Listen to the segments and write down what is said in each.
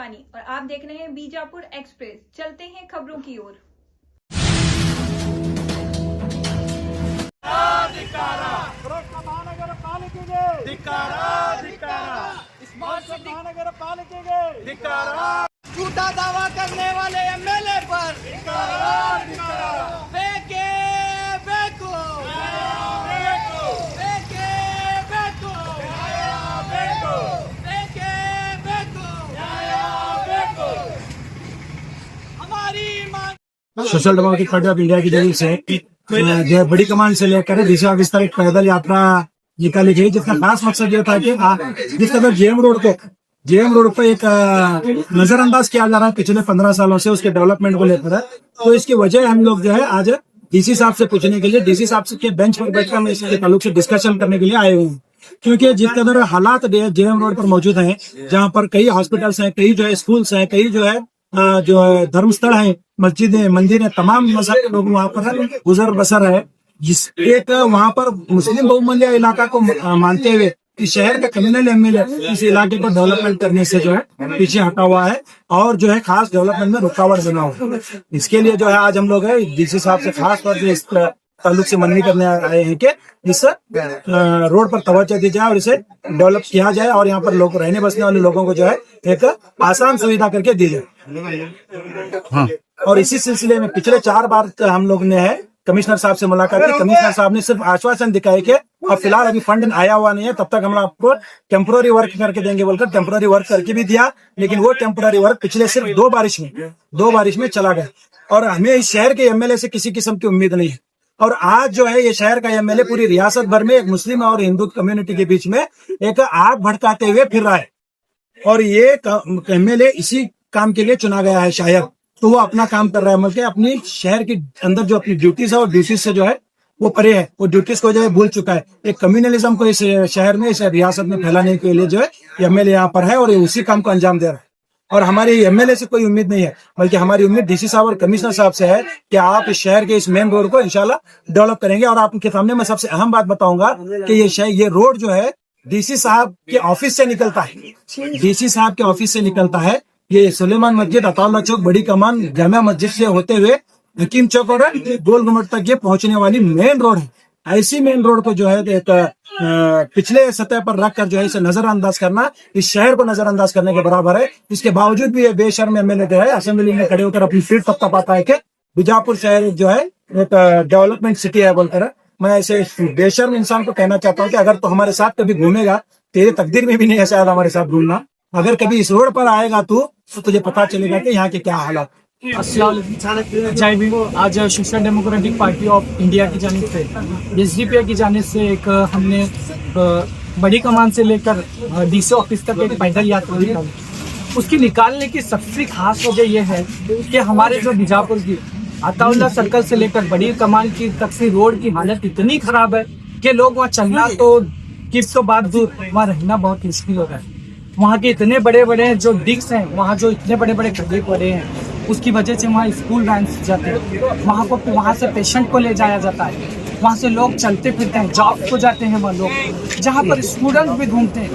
शिवानी और आप देख रहे हैं बीजापुर एक्सप्रेस। चलते हैं खबरों की ओर। महानगर पालिकेಗೆ महानगर पालिकेಗೆ झूठा दावा करने वाले एमएलए पर बेके बेको बेके बेको बेके बेको हमारी मांग social democratic party of India की जानिब से जो है बड़ी कमान से लेकर डीसी ऑफिस तक एक पैदल यात्रा निकाली गई, जिसका खास मकसद ये था कि जिस तरह जेएम रोड पर एक नजरअंदाज किया जा रहा है पिछले 15 सालों से उसके डेवलपमेंट को लेकर है। तो इसकी वजह हम लोग जो है आज डीसी साहब से पूछने के लिए, डीसी साहब के बेंच पर बैठकर हम इसके ताल्लुक से डिस्कशन करने के लिए आए हुए हैं। क्योंकि जिस तरह हालात जेएम रोड पर मौजूद हैं, जहाँ पर कई हॉस्पिटल्स हैं, कई जो है स्कूल्स हैं, कई जो है धर्मस्थल है, मस्जिदें, मंदिर है, तमाम मजहब के लोग वहाँ पर गुजर बसर है। जिस एक वहाँ पर मुस्लिम बहुमूल्य इलाका को मानते हुए इस शहर का कम्युनल एमएलए इस इलाके को डेवलपमेंट करने से जो है पीछे हटा हुआ है और जो है खास डेवलपमेंट में रुकावट बना हुआ है। इसके लिए जो है आज हम लोग है डीसी साहब से खास तौर पर इस ताल्लुक से मनवी करने आए हैं कि इस रोड पर तवज्जो दी जाए और इसे डेवलप किया जाए और यहाँ पर लोग रहने बसने वाले लोगों को जो है एक आसान सुविधा करके दी जाए। हाँ। और इसी सिलसिले में पिछले 4 बार हम लोग ने है कमिश्नर साहब से मुलाकात की। कमिश्नर साहब ने सिर्फ आश्वासन दिखाया कि अब फिलहाल अभी फंड आया हुआ नहीं है, तब तक हम आपको टेम्पोररी वर्क करके देंगे बोलकर टेम्पोररी वर्क करके भी दिया, लेकिन वो टेम्पोररी वर्क पिछले सिर्फ 2 बारिश में चला गया और हमें इस शहर के एमएलए से किसी किस्म की उम्मीद नहीं है। और आज जो है ये शहर का एमएलए पूरी रियासत भर में एक मुस्लिम और हिंदू कम्युनिटी के बीच में एक आग भड़काते हुए फिर रहा है और ये एमएलए इसी काम के लिए चुना गया है शायद, तो वो अपना काम कर रहा है, मतलब अपनी शहर के अंदर जो अपनी ड्यूटीज है और ड्यूटीज से जो है वो परे है, वो ड्यूटीज को जो है भूल चुका है। एक कम्युनलिज्म को इस शहर में, इस रियासत में फैलाने के लिए जो है एमएलए यहाँ पर है और ये उसी काम को अंजाम दे रहा है। और हमारी एमएलए से कोई उम्मीद नहीं है, बल्कि हमारी उम्मीद डीसी साहब और कमिश्नर साहब से है कि आप इस शहर के इस मेन रोड को इंशाल्लाह डेवलप करेंगे। और आपके सामने मैं सबसे अहम बात बताऊंगा कि ये रोड जो है डीसी साहब के ऑफिस से निकलता है, डीसी साहब के ऑफिस से निकलता है। ये सुलेमान मस्जिद, अताउल्लाह चौक, बड़ी कमान, जामिया मस्जिद से होते हुए हकीम चौक और गोल गुम्बद तक ये पहुंचने वाली मेन रोड है। ऐसी मेन रोड को जो है एक पिछले सतह पर रखकर जो है इसे नजरअंदाज करना इस शहर को नजरअंदाज करने के बराबर है। इसके बावजूद भी ये बेशर्म एमएलए जो है असेंबली में खड़े होकर अपनी पीठ थपथपाता है कि बीजापुर शहर जो है एक डेवलपमेंट सिटी है बोलकर। मैं ऐसे बेशर्म इंसान को कहना चाहता हूँ कि अगर तो हमारे साथ कभी घूमेगा, तेरे तकदीर में भी नहीं है शायद हमारे साथ घूमना। अगर कभी इस रोड पर आएगा तो तुझे पता चलेगा कि यहाँ के क्या हालात। जय भीम। आज social democratic party of India की जानिब से, एसडीपी की जानिब से एक हमने बड़ी कमान से लेकर डीसी ऑफिस तक एक पैदल यात्रा निकाली। उसकी निकालने की सबसे खास वजह यह है कि हमारे जो बीजापुर की अताउल्लाह सर्कल से लेकर बड़ी कमान की तक से रोड की हालत इतनी खराब है कि लोग वहाँ चलना तो किस तो बात दूर, वहाँ रहना बहुत मुश्किल हो रहा है। वहाँ के इतने बड़े बड़े जो डिस्क हैं, वहाँ जो इतने बड़े बड़े गड्ढे पड़े हैं, उसकी वजह से वहाँ स्कूल वैन जाते हैं, वहाँ से पेशेंट को ले जाया जाता है, वहाँ से लोग चलते फिरते हैं, जॉब को जाते हैं वहाँ लोग, जहाँ पर स्टूडेंट भी घूमते हैं।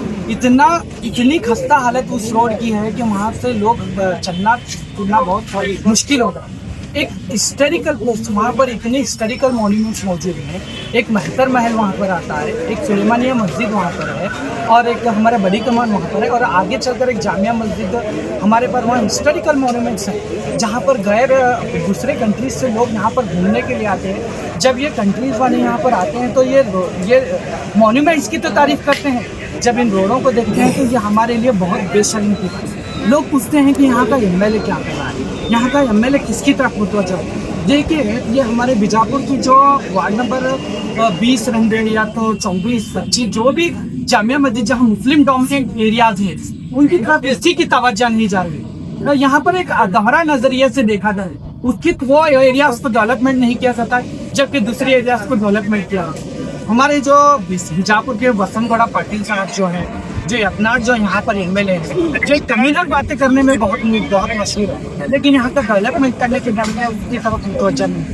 इतनी खस्ता हालत उस रोड की है कि वहाँ से लोग चलना फिरना बहुत मुश्किल होगा। एक हिस्टोरिकल प्लेस, वहाँ पर इतने हिस्टोरिकल मॉन्यूमेंट्स मौजूद हैं। एक महतर महल वहाँ पर आता है, एक सुलेमानिया मस्जिद वहाँ पर है और एक हमारा बड़ी कमान वहाँ पर है और आगे चलकर एक जामिया मस्जिद हमारे पास। वहाँ हिस्टोरिकल मॉन्यूमेंट्स हैं जहाँ पर गैर दूसरे कंट्रीज से लोग यहाँ पर घूमने के लिए आते हैं। जब ये कंट्रीज वाले यहाँ पर आते हैं तो ये मॉन्यूमेंट्स की तो तारीफ करते हैं, जब इन रोडों को देखते हैं तो ये हमारे लिए बहुत बेशर्मी की बात है। लोग पूछते हैं कि यहाँ का एमएलए क्या कर रहा है, यहाँ का एमएलए किसकी तरफ मुतवज्जह है। देखिए, ये हमारे बीजापुर की जो वार्ड नंबर 20 रहने या तो 24, 25 जो भी जामिया मस्जिद जहाँ मुस्लिम डोमिनेट एरियाज हैं, उनकी तरफ किसी की तवज्जो नहीं जा रही। यहाँ पर एक दोहरा नजरिए से देखा जाए, उसकी वो एरिया उसको डेवलपमेंट नहीं किया जाता है, जबकि दूसरे एरिया को डेवलपमेंट किया। हमारे जो बीजापुर के वसंतगौड़ा पाटिल साहब जो है, जो अपना जो यहाँ पर एमएलए है, जो कम्युनल बातें करने में बहुत मशहूर है, लेकिन यहाँ का डेवलपमेंट करने के नाम में उसकी तरफ मुतवज्जह नहीं।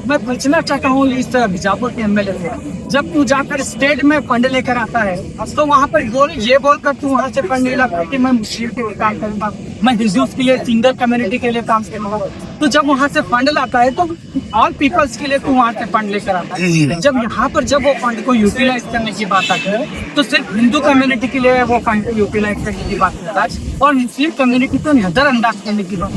मैं पूछना चाहता हूँ इस बीजापुर के एमएलए से, जब तू जाकर स्टेट में फंड लेकर आता है तो वहाँ पर ये बोल कर तू वहाँ से फंड ले लाता है कि मैं मुश्किल के काम करूँगा। मैं हिंदूज के लिए सिंगल कम्युनिटी के लिए काम करूंगा। तो जब वहाँ से फंड लाता है तो ऑल पीपल्स के लिए तो वहाँ से फंड लेकर आता है। जब यहाँ पर जब वो फंड को यूटिलाइज करने की बात आती है तो सिर्फ हिंदू कम्युनिटी के लिए वो फंड को यूटिलाइज करने की बात करता है और मुस्लिम कम्युनिटी को नजरअंदाज करने की बात।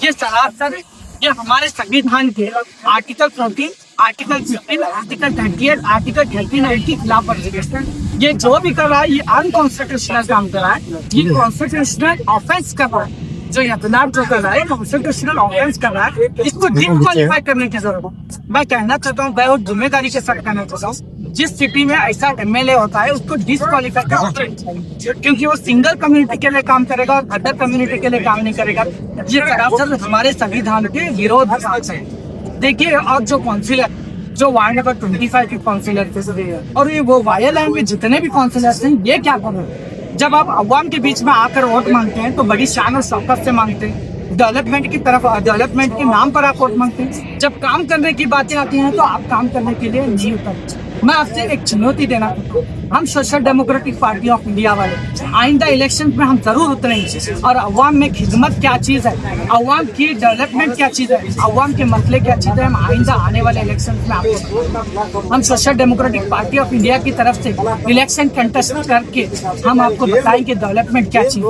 ये सरासर ये हमारे संविधान के आर्टिकल 14, आर्टिकल 15, आर्टिकल 38, आर्टिकल 39 की खिलाफ वर्जी है। ये जो भी कर रहा है ये अनकॉन्स्टिट्यूशनल काम कर रहा है, ये कॉन्स्टिट्यूशनल ऑफेंस कर रहा है। जो यतनार जो कर रहा है कॉन्स्टिट्यूशनल ऑफेंस कर रहा है, इसको डिस्क्वालीफाई करने की जरूरत है। मैं कहना चाहता हूँ, बहुत जिम्मेदारी के साथ कहना चाहता हूँ, जिस सिटी में ऐसा एमएलए होता है उसको डिस्क्वालीफाई करना चाहिए, क्योंकि वो सिंगल कम्युनिटी के लिए काम करेगा और अदर कम्युनिटी के लिए काम नहीं करेगा। ये सरासर हमारे संविधान के विरोध है। देखिए, और जो काउंसिलर जो वार्ड नंबर 25 के काउंसिलर थे और ये वो वायरलैंड में जितने भी काउंसिलर हैं, ये क्या कर रहे हैं? जब आप अवाम के बीच में आकर वोट मांगते हैं तो बड़ी शान और शौकत से मांगते हैं, डेवलपमेंट की तरफ, डेवलपमेंट के नाम पर आप वोट मांगते हैं। जब काम करने की बातें आती हैं तो आप काम करने के लिए नहीं उतरते। मैं आपसे एक चुनौती देना चाहता हूँ, हम social democratic party of India वाले आइंदा इलेक्शन में हम जरूर उतरेंगे और अवाम में खिदमत क्या चीज है, अवाम की डेवलपमेंट क्या चीज है, अवाम के मसले क्या चीज है, हम आइंदा आने वाले इलेक्शन में आपको, हम social democratic party of India की तरफ से इलेक्शन कंटेस्ट करके हम आपको बताएंगे डेवलपमेंट क्या चीज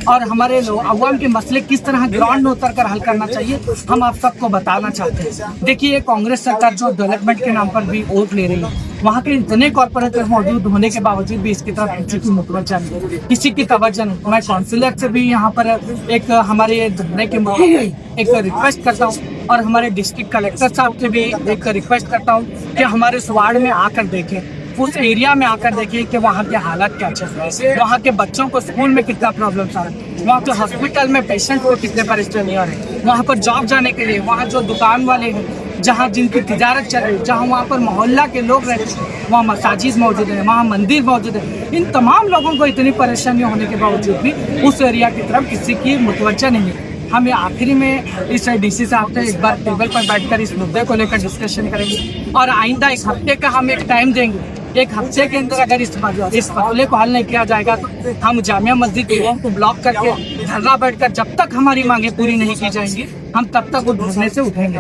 और हमारे लोग अवाम के मसले किस तरह ग्राउंड में उतर कर हल करना चाहिए, हम आप सबको बताना चाहते हैं। देखिए, कांग्रेस सरकार जो डेवलपमेंट के नाम पर भी वोट ले रही है, वहाँ के इतने कॉर्पोरेटर मौजूद होने के बावजूद भी इसकी तरफ किसी की मुतवज्जह नहीं, किसी की तवज्जो नहीं। मैं काउंसिलर से भी यहाँ पर एक हमारे धरने के मौके पे एक रिक्वेस्ट करता हूँ और हमारे डिस्ट्रिक्ट कलेक्टर साहब से भी एक रिक्वेस्ट करता हूँ कि हमारे इस वार्ड में आकर देखें, उस एरिया में आकर देखिए कि वहाँ के हालात क्या चल रहे हैं, वहाँ के बच्चों को स्कूल में कितना प्रॉब्लम आ रहा है, वहाँ के हॉस्पिटल में पेशेंट को कितने परेशानी आ रही है, वहाँ पर जॉब जाने के लिए, वहाँ जो दुकान वाले हैं, जहाँ जिनकी तिजारत चल रही है, जहाँ वहाँ पर मोहल्ला के लोग रहते हैं, वहाँ मसाजिद मौजूद है, वहाँ मंदिर मौजूद है। इन तमाम लोगों को इतनी परेशानियाँ होने के बावजूद भी उस एरिया की तरफ किसी की मुतवज्जह नहीं है। हम आखिरी में इस डीसी साहब से एक बार टेबल पर बैठकर इस मुद्दे को लेकर डिस्कशन करेंगे और आइंदा एक हफ्ते का हम एक टाइम देंगे। एक हफ्ते के अंदर अगर इस मसले को हल नहीं किया जाएगा तो हम जामिया मस्जिद को ब्लॉक करके धरना बैठकर जब तक हमारी मांगे पूरी नहीं की जाएंगी, हम तब तक उस धरने से उठेंगे।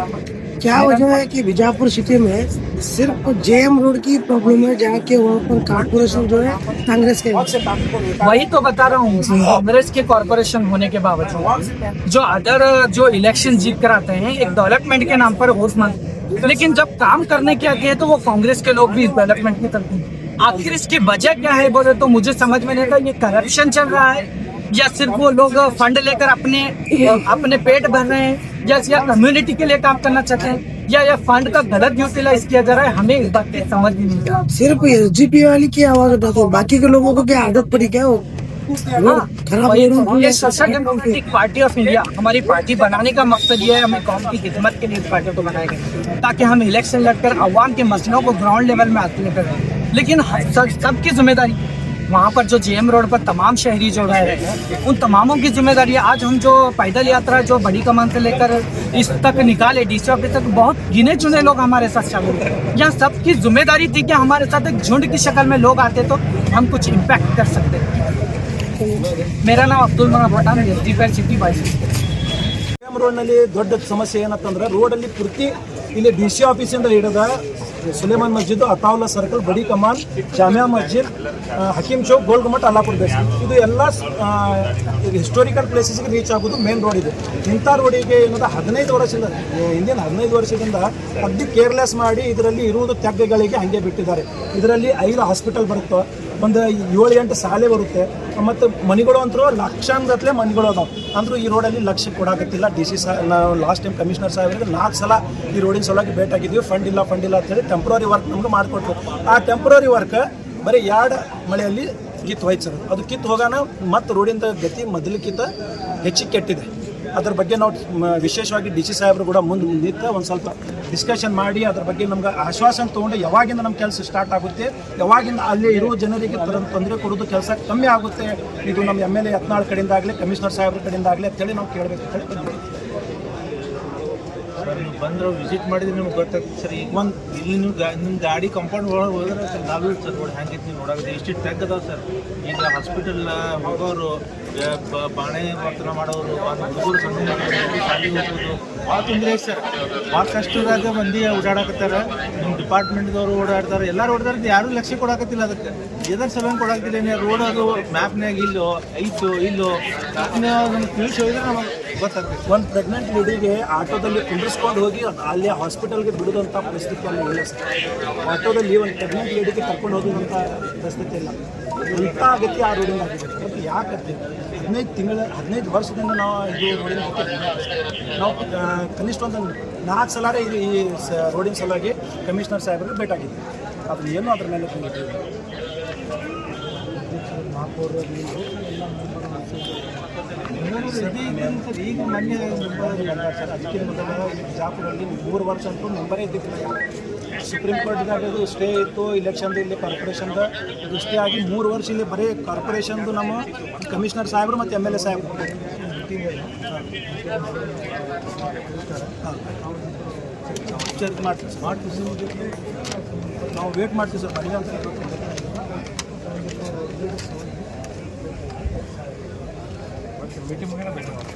क्या वजह है कि बीजापुर सिटी में सिर्फ जेएम रोड की प्रॉब्लम है, जहाँ के वहाँ पर कॉर्पोरेशन जो है कांग्रेस के? वही तो बता रहा हूँ, कांग्रेस के कॉर्पोरेशन होने के बावजूद जो अदर जो इलेक्शन जीत कर आते हैं एक डेवलपमेंट के नाम पर वोट मांगते हैं, लेकिन जब काम करने के आगे तो वो कांग्रेस के लोग भी डेवलपमेंट की तरफ हैं। आखिर इसकी वजह क्या है बोले तो मुझे समझ में नहीं आता। ये करप्शन चल रहा है या सिर्फ वो लोग फंड लेकर अपने पेट भर रहे हैं या कम्युनिटी के लिए काम करना चाहते हैं या फंड का गलत यूटिलाइज किया जा रहा है, हमें इस बात की समझ नहीं आता। सिर्फ एसडीपी वाली की आवाज उठाते हैं, बाकी के लोगों को क्या आदत पड़ी क्या? वो ये social democratic party of India, हमारी पार्टी बनाने का मकसद ये है, हमें कौम की खिदमत के लिए इस पार्टी को बनाया गया ताकि हम इलेक्शन लड़कर अवाम के मसलों को ग्राउंड लेवल में हासिल करें। लेकिन सबकी जिम्मेदारी वहाँ पर जो जेएम रोड पर तमाम शहरी जो रह रहे हैं उन तमामों की जिम्मेदारी है। आज हम जो पैदल यात्रा जो बड़ी कमान से लेकर इस तक निकाले डीसी ऑफिस तक, बहुत गिने चुने लोग हमारे साथ शामिल थे। यहाँ सबकी जिम्मेदारी थी कि हमारे साथ एक झुंड की शक्ल में लोग आते तो हम कुछ इम्पैक्ट कर सकते। मेरा नाम Abdul Manaf Pathan, SDP city vice. ರೋಡ್ನಲ್ಲಿ ದೊಡ್ಡ ಸಮಸ್ಯೆ ಏನಂತಂದ್ರೆ ರೋಡಲ್ಲಿ ಪೂರ್ತಿ ಇಲ್ಲಿ ಡಿಸಿ ಆಫೀಸಿಂದ ಹಿಡಿದ ಸುಲೇಮಾನ್ ಮಸ್ಜಿದ್, ಅತಾವುಲ್ಲಾ ಸರ್ಕಲ್, ಬಡಿ ಕಮಾನ್, ಜಾಮಿಯಾ ಮಸ್ಜಿದ್, ಹಕೀಮ್ ಚೌಕ್, ಗೋಲ್ ಗುಮ್ಮಟ್, ಅಲ್ಲಾಪುರ ಬೇಸ್, ಇದು ಎಲ್ಲ ಹಿಸ್ಟೋರಿಕಲ್ ಪ್ಲೇಸಸ್ಗೆ ರೀಚ್ ಆಗೋದು ಮೇನ್ ರೋಡ್ ಇದೆ. ಇಂಥ ರೋಡಿಗೆ ಏನಂದ್ರೆ 15 ವರ್ಷದಿಂದ ಹಿಂದಿನ 15 ವರ್ಷದಿಂದ ಅಗ್ದಿ ಕೇರ್ಲೆಸ್ ಮಾಡಿ ಇದರಲ್ಲಿ ಇರುವುದು ತ್ಯಾಗಗಳಿಗೆ ಹಂಗೆ ಬಿಟ್ಟಿದ್ದಾರೆ. ಇದರಲ್ಲಿ 5 ಹಾಸ್ಪಿಟಲ್ ಬರುತ್ತೆ, ಒಂದು 7-8 ಶಾಲೆ ಬರುತ್ತೆ ಮತ್ತು ಮನೆಗಳು ಅಂತರೂ ಲಕ್ಷಾನುಗಟ್ಟಲೆ ಮನೆಗಳು ಅದಾವೆ. ಅಂದರೂ ಈ ರೋಡಲ್ಲಿ ಲಕ್ಷ್ಯ ಕೊಡಾಕತ್ತಿಲ್ಲ. ಡಿಸಿ ನಾವು ಲಾಸ್ಟ್ ಟೈಮ್ ಕಮಿಷನರ್ ಸಾಹೇಬರಿಗೆ 4 ಸಲ ಈ ರೋಡಿನ ಸಲುವಾಗಿ ಭೇಟಿಯಾಗಿದ್ದೀವಿ. ಫಂಡ್ ಇಲ್ಲ ಅಂತೇಳಿ ಟೆಂಪ್ರರಿ ವರ್ಕ್ ನಮ್ಗೆ ಮಾಡಿಕೊಟ್ರು. ಆ ಟೆಂಪ್ರರಿ ವರ್ಕ್ ಬರೀ 2 ಮಳೆಯಲ್ಲಿ ಕಿತ್ತು ಹೋಯ್ತು ಸರ್. ಅದು ಕಿತ್ತು ಹೋಗೋಣ ಮತ್ತು ರೋಡಿನ ಗತಿ ಮೊದಲಿಕ್ಕಿಂತ ಹೆಚ್ಚಿಗೆ ಕೆಟ್ಟಿದೆ. ಅದ್ರ ಬಗ್ಗೆ ನಾವು ವಿಶೇಷವಾಗಿ ಡಿ ಸಿ ಸಾಹೇಬರು ಕೂಡ ಮುಂದೆ ನಿಂತು ಒಂದು ಸ್ವಲ್ಪ ಡಿಸ್ಕಷನ್ ಮಾಡಿ ಅದ್ರ ಬಗ್ಗೆ ನಮ್ಗೆ ಆಶ್ವಾಸನೆ ತೊಗೊಂಡು ಯಾವಾಗಿಂದ ನಮ್ಮ ಕೆಲಸ ಸ್ಟಾರ್ಟ್ ಆಗುತ್ತೆ, ಯಾವಾಗಿಂದ ಅಲ್ಲಿ ಇರೋ ಜನರಿಗೆ ತೊಂದರೆ ಕೊಡೋದು ಕೆಲಸ ಕಮ್ಮಿ ಆಗುತ್ತೆ, ಇದು ನಮ್ಮ MLA ಯತ್ನಾಳ್ ಕಡೆಯಿಂದ ಆಗಲಿ ಕಮಿಷನರ್ ಸಾಹೇಬ್ರ ಕಡೆಯಿಂದ ಆಗಲಿ ಅಂತೇಳಿ ನಾವು ಕೇಳಬೇಕು ಅಂತ ಹೇಳಿ ಬಂದ್ವಿ. ಬಂದ್ರೆ ವಿಸಿಟ್ ಮಾಡಿದ್ರೆ ನಿಮ್ಗೆ ಗೊತ್ತಾಗ್ತದೆ ಸರ್. ಈಗ ಒಂದು ಇಲ್ಲಿ ನಿಮ್ಮ ಗಾಡಿ ಕಂಪೌಂಡ್ ಒಳಗೆ ಹೋದ್ರೆ ಸರ್ ನಾವೇ ಸರ್ ನೋಡಿ ಹ್ಯಾಂಗೈತೆ ನೀವು ನೋಡೋದು ಎಷ್ಟು ಟ್ಯಾಗ್ ಅದಾವೆ ಸರ್. ಈಗ ಹಾಸ್ಪಿಟಲ್ ಹೋಗೋರು ಬಾಣೆ ವರ್ತನೆ ಮಾಡೋರು ಹುಡುಗರು ಸಣ್ಣ ಮಕ್ಕಳು ಶಾಲೆಗೆ ಹೋಗೋದು ಭಾಳ ತೊಂದರೆ ಐತೆ ಸರ್. ಭಾಳ ಕಷ್ಟದಾಗ ಮಂದಿ ಓಡಾಡಕತ್ತಾರ. ನಿಮ್ಮ ಡಿಪಾರ್ಟ್ಮೆಂಟ್ದವರು ಓಡಾಡ್ತಾರೆ, ಎಲ್ಲರೂ ಓಡಾಡ್ತಾರೆ, ಯಾರೂ ಲಕ್ಷ್ಯ ಕೊಡಾಕತ್ತಿಲ್ಲ. ಅದಕ್ಕೆ ಎದರ ಸಲುವಾಗಿ ಕೊಡಾಕತ್ತಿಲ್ಲ, ರೋಡ್ ಅದು ಮ್ಯಾಪ್ನಾಗ ಇಲ್ಲೋ ಐತೋ ಇಲ್ಲೋ ನಮ್ಗೆ ತಿಳಿಸಿ ಹೋಗಿದ್ರೆ ನಮಗೆ ಗೊತ್ತಾಗ್ತದೆ. ಒಂದು ಪ್ರೆಗ್ನೆಂಟ್ ಲೇಡಿಗೆ ಆಟೋದಲ್ಲಿ ಕುಂಡ್ರಿಸ್ಕೊಂಡು ಹೋಗಿ ಅಲ್ಲಿ ಹಾಸ್ಪಿಟಲ್ಗೆ ಬಿಡೋದಂಥ ಪರಿಸ್ಥಿತಿ ಅಲ್ಲಿ ಇಲ್ಲ ಸರ್. ಆಟೋದಲ್ಲಿ ಒಂದು ಪ್ರೆಗ್ನೆಂಟ್ ಲೇಡಿಗೆ ಕರ್ಕೊಂಡು ಹೋಗೋದಂಥ ಪರಿಸ್ಥಿತಿ ಇಲ್ಲ. ಇಂಥ ಗತಿ ಆ ರೋಡಿಂದ ಆಗಿದೆ. ಮತ್ತು ಯಾಕಂತೆ 15 ವರ್ಷದಿಂದ ನಾವು ಇದು ರೋಡಿನ ನಾವು ಕನಿಷ್ಠ ಒಂದು 4 ಸಲ ಈ ರೋಡಿನ ಸಲುವಾಗಿ ಕಮಿಷನರ್ ಸಾಹೇಬರಿಗೆ ಭೇಟಿಯಾಗಿದ್ದೆ. ಅದು ಏನೂ ಅದ್ರ ಮೇಲೆ ಈಗ ಮೊನ್ನೆ ಸರ್, ಅದಕ್ಕೆ ಮೊದಲ ಬಿಜಾಪುರಲ್ಲಿ 3 ವರ್ಷ ಅಂತೂ ಮೆಂಬರೇ ಇದ್ದಿದ್ದಿಲ್ಲ. ಸುಪ್ರೀಂ ಕೋರ್ಟ್ದಾಗ ಅದು ಸ್ಟೇ ಇತ್ತು, ಇಲೆಕ್ಷನ್ದು ಇಲ್ಲಿ ಕಾರ್ಪೊರೇಷನ್ದು ಅದು ಸ್ಟೇ ಆಗಿ 3 ವರ್ಷ ಇಲ್ಲಿ ಬರೀ ಕಾರ್ಪೊರೇಷನ್ದು ನಮ್ಮ ಕಮಿಷನರ್ ಸಾಹೇಬರು ಮತ್ತು MLA ಸಾಹೇಬರು ಮಾಡ್ತೀವಿ ಸರ್. ನಾವು ವೇಟ್ ಮಾಡ್ತೀವಿ ಸರ್. ಮನೆಗೆ ಅಂತ ಮೀಟಿಂಗ್ ಮುಗಿನ ಭೇಟಿ ಮಾಡಿ.